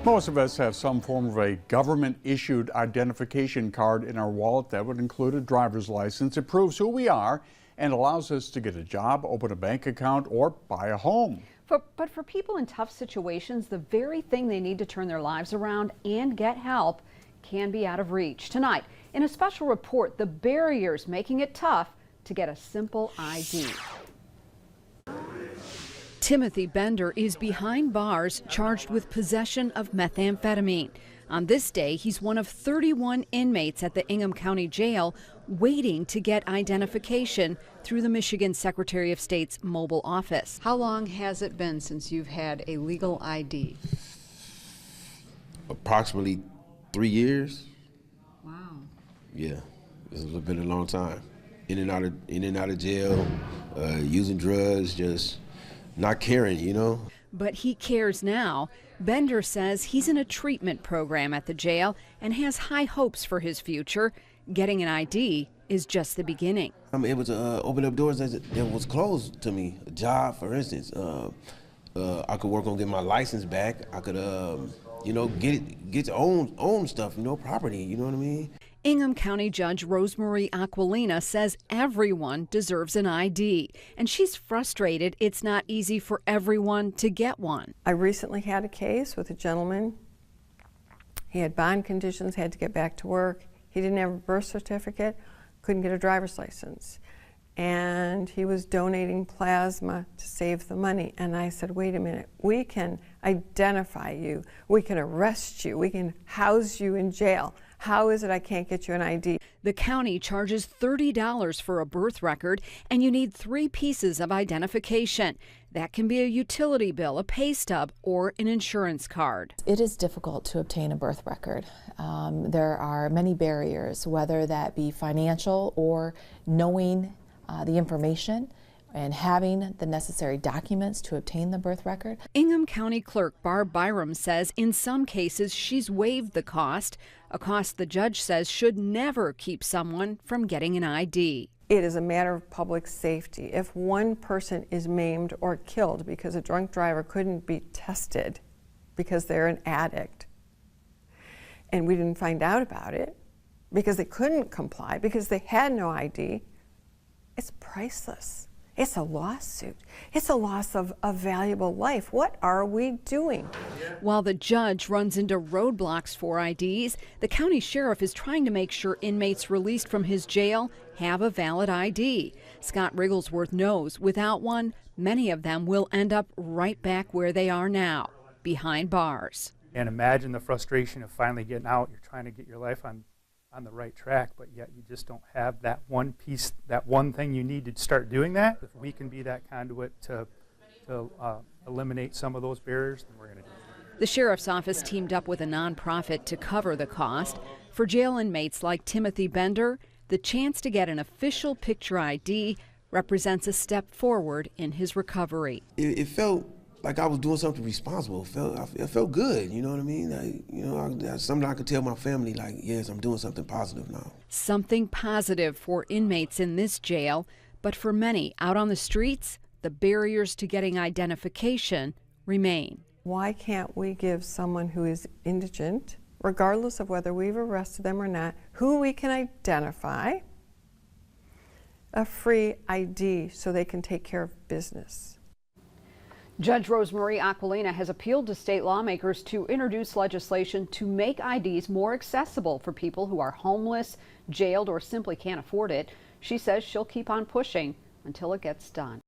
Most of us have some form of a government-issued identification card in our wallet that would include a driver's license. It proves who we are and allows us to get a job, open a bank account, or buy a home. But for people in tough situations, the very thing they need to turn their lives around and get help can be out of reach. Tonight, in a special report, the barriers making it tough to get a simple ID. Timothy Bender is behind bars charged with possession of methamphetamine. On this day, he's one of 31 inmates at the Ingham County Jail waiting to get identification through the Michigan Secretary of State's mobile office. How long has it been since you've had a legal ID? Approximately 3 years. Wow. Yeah, it's been a long time. In and out of jail, using drugs, just not caring, you know. But he cares now. Bender says he's in a treatment program at the jail and has high hopes for his future. Getting an ID is just the beginning. I'm able to open up doors that was closed to me. A job, for instance. I could work on getting my license back. I could, you know, get to own stuff, you know, property, you know what I mean? Ingham County Judge Rosemarie Aquilina says everyone deserves an ID, and she's frustrated it's not easy for everyone to get one. I recently had a case with a gentleman. He had bond conditions, had to get back to work. He didn't have a birth certificate, couldn't get a driver's license. And he was donating plasma to save the money. And I said, wait a minute, we can identify you, we can arrest you, we can house you in jail. How is it I can't get you an ID? The county charges $30 for a birth record, and you need 3 pieces of identification. That can be a utility bill, a pay stub, or an insurance card. It is difficult to obtain a birth record. There are many barriers, whether that be financial or knowing the information and having the necessary documents to obtain the birth record. Ingham County Clerk Barb Byram says in some cases she's waived the cost, a cost the judge says should never keep someone from getting an ID. It is a matter of public safety. If one person is maimed or killed because a drunk driver couldn't be tested because they're an addict, and we didn't find out about it because they couldn't comply, because they had no ID, it's priceless. It's a lawsuit. It's a loss of a valuable life. What are we doing? While the judge runs into roadblocks for IDs, the county sheriff is trying to make sure inmates released from his jail have a valid ID. Scott Rigglesworth knows without one, many of them will end up right back where they are now, behind bars. And imagine the frustration of finally getting out. You're trying to get your life on the right track, but yet you just don't have that one piece, that one thing you need to start doing that. If we can be that conduit to eliminate some of those barriers, then we're going to do it. The sheriff's office teamed up with a nonprofit to cover the cost. For jail inmates like Timothy Bender, the chance to get an official picture ID represents a step forward in his recovery. It felt like I was doing something responsible. It felt good, you know what I mean? Like, you know, something I could tell my family, like, yes, I'm doing something positive now. Something positive for inmates in this jail, but for many out on the streets, the barriers to getting identification remain. Why can't we give someone who is indigent, regardless of whether we've arrested them or not, who we can identify, a free ID so they can take care of business? Judge Rosemarie Aquilina has appealed to state lawmakers to introduce legislation to make IDs more accessible for people who are homeless, jailed, or simply can't afford it. She says she'll keep on pushing until it gets done.